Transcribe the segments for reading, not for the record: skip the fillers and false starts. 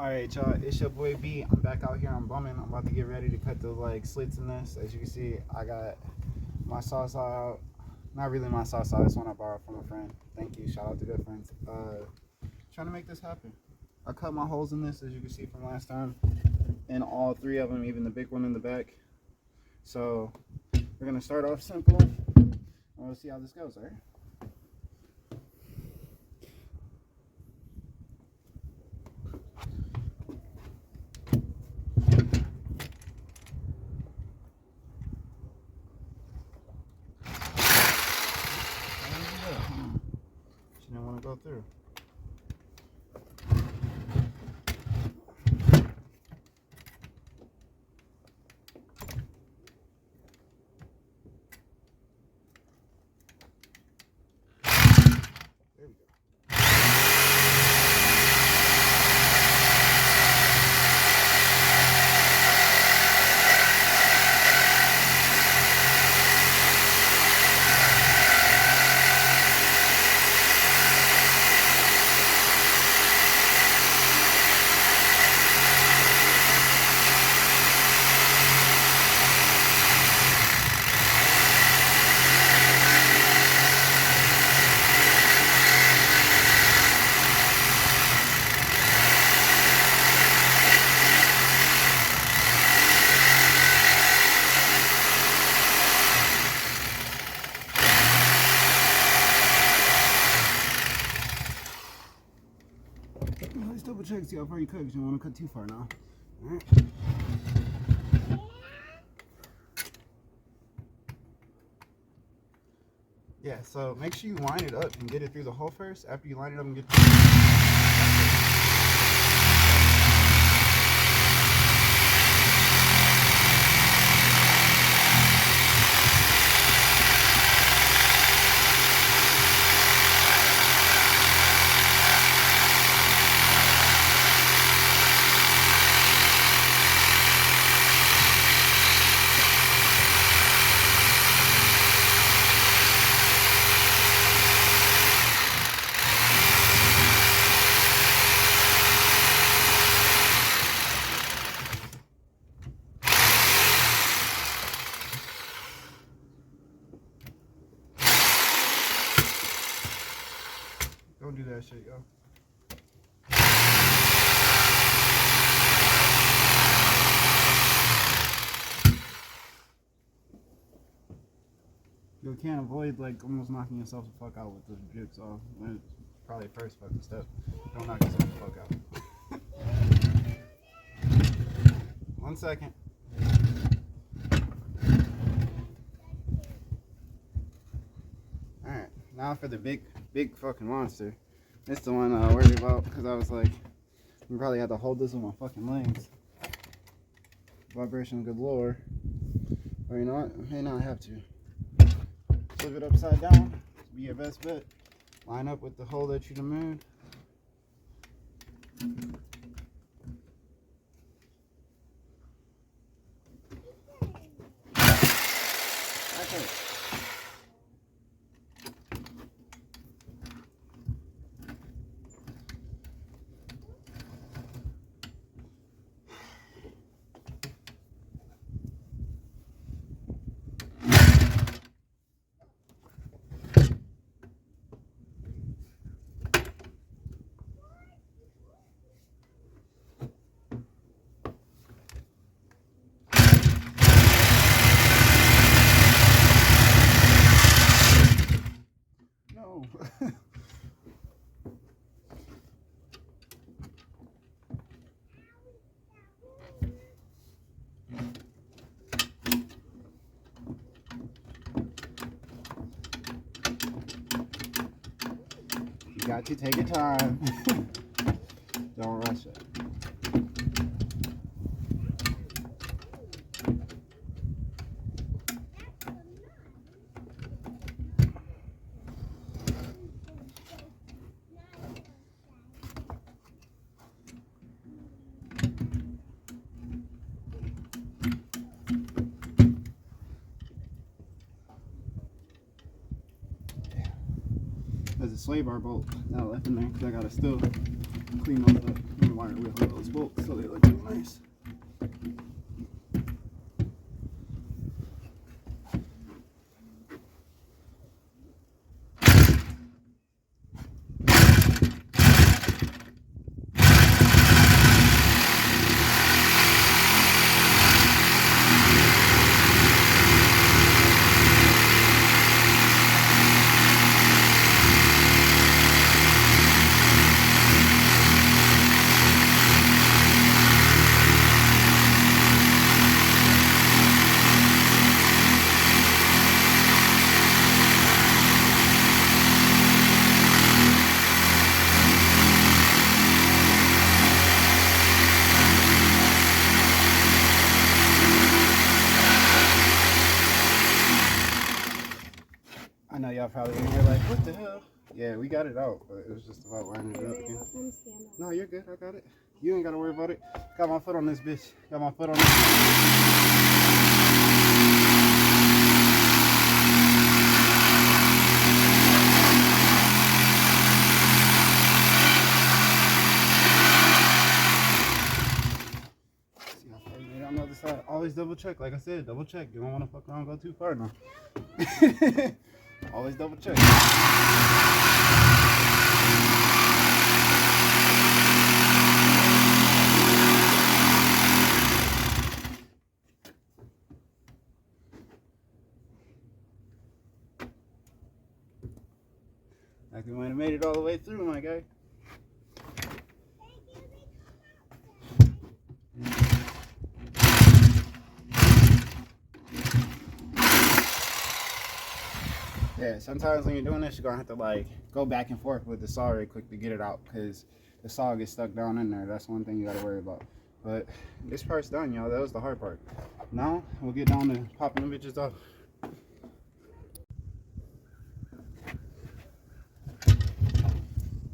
Alright, y'all, it's your boy B. I'm back out here. I'm bumming. I'm about to get ready to cut the like slits in this. As you can see, I got my saw out. Not really my saw. This one I borrowed from a friend. Thank you. Shout out to good friends. Trying to make this happen. I cut my holes in this, as you can see from last time, in all three of them, even the big one in the back. So we're gonna start off simple, and we'll see how this goes. All right. She didn't want to go through. There we go. Let's double check, see how far you cut, because you don't want to cut too far now. Alright. Yeah, so make sure you line it up and get it through the hole first. After you line it up and get don't do that shit, yo. You can't avoid like almost knocking yourself the fuck out with the jigsaw. It's probably first fucking step. Don't knock yourself the fuck out. 1 second. Alright, now for the big fucking monster. This is the one I worried about, because I was like, I'm probably have to hold this with my fucking legs. Vibration galore. Or you know what? I may not have to. Flip it upside down. Be your best bet. Line up with the hole that you made. Okay. No. You got to take your time. Don't rush it. There's a sway bar bolt now left in there because I gotta still clean those up. wire with those bolts so they look real nice. I know y'all probably in here like, what the hell? Yeah, we got it out, but it was just about lining it up again. No, you're good. I got it. You ain't got to worry about it. Got my foot on this bitch. Got my foot on this. See how far you made on the other side. Always double check. Like I said, double check. You don't want to fuck around and go too far now. Always double check. Like we might have made it all the way through, my guy. Yeah, sometimes when you're doing this, you're gonna have to like go back and forth with the saw really quick to get it out because the saw gets stuck down in there. That's one thing you gotta worry about. But this part's done, y'all. That was the hard part. Now we'll get down to popping the bitches off.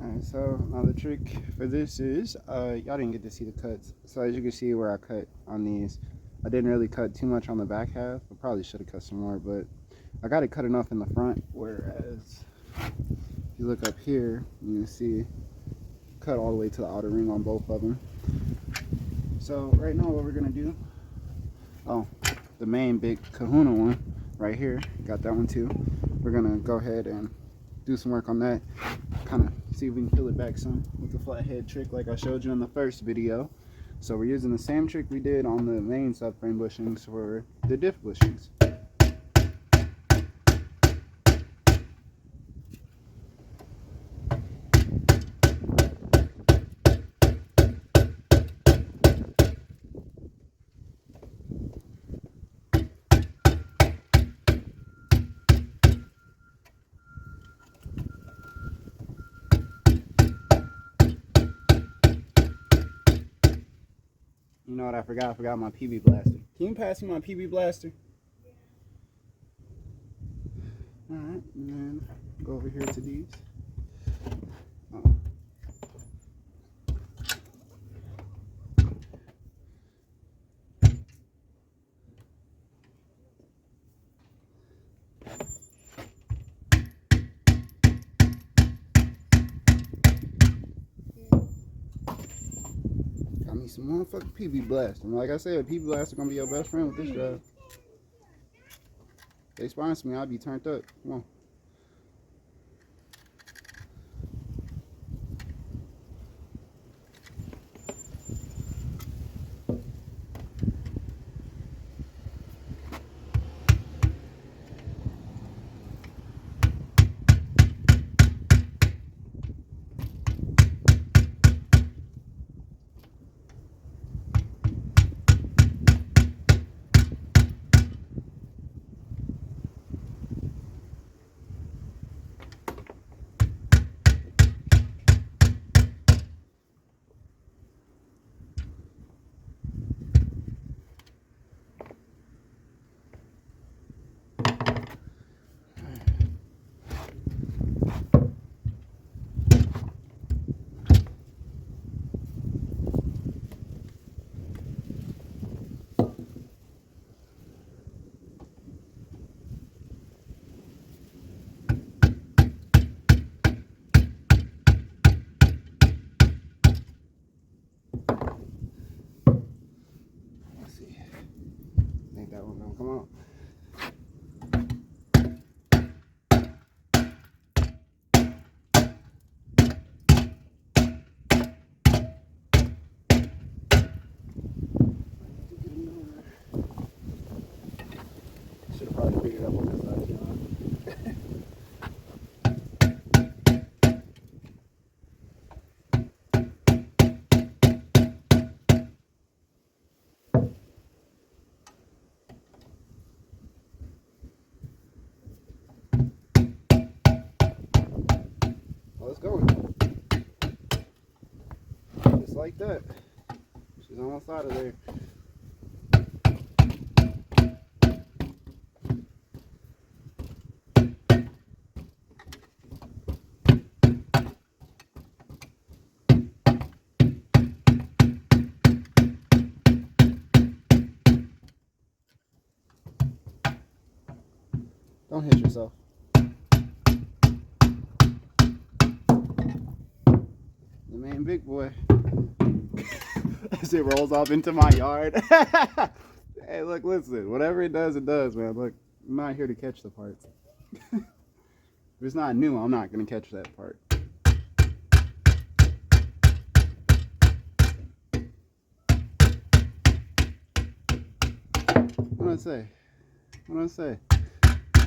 Alright, so now the trick for this is, y'all didn't get to see the cuts. So as you can see where I cut on these, I didn't really cut too much on the back half. I probably should have cut some more, but I got it cut enough in the front, whereas if you look up here, you can see cut all the way to the outer ring on both of them. So right now what we're gonna do, oh, the main big kahuna one right here, got that one too. We're gonna go ahead and do some work on that, kind of see if we can peel it back some with the flathead trick like I showed you in the first video. So we're using the same trick we did on the main subframe bushings for the diff bushings. You know what I forgot? I forgot my PB blaster. Can you pass me my PB blaster? Alright, and then go over here to these. Oh. Got me some motherfucking PB blaster. And like I said, PB blaster gonna be your best friend with this job. They sponsor me, I'll be turned up. Come on. come on. Should have probably figured out what this side, you know. Let's go. Just like that. She's almost out of there. Don't hit yourself. The main big boy. As it rolls off into my yard. Hey, look, listen. Whatever it does, man. Look, I'm not here to catch the parts. If it's not new, I'm not going to catch that part. What do I say? What do I say?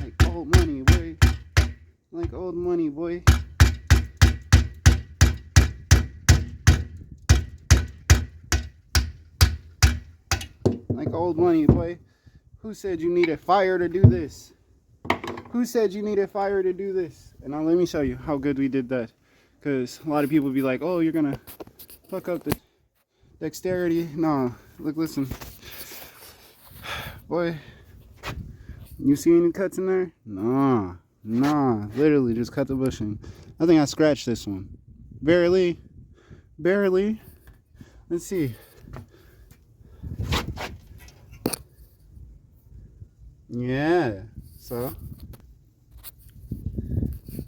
Like old money, boy. Like old money, boy. Like old money, boy. Who said you needed fire to do this? Who said you needed fire to do this? And now let me show you how good we did that. Because a lot of people be like, oh, you're going to fuck up the dexterity. No, look, listen. Boy, you see any cuts in there? Nah, literally just cut the bushing. I think I scratched this one. Barely. Let's see. Yeah, so.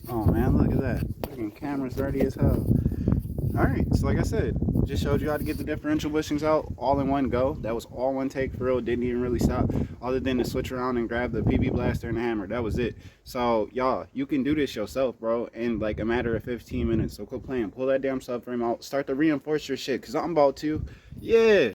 Oh man, look at that. Fucking camera's dirty as hell. Alright, so like I said, just showed you how to get the differential bushings out all in one go. That was all one take for real. Didn't even really stop other than to switch around and grab the PB blaster and the hammer. That was it. So y'all, you can do this yourself, bro, in like a matter of 15 minutes. So quit playing. Pull that damn subframe out. Start to reinforce your shit, because I'm about to. Yeah.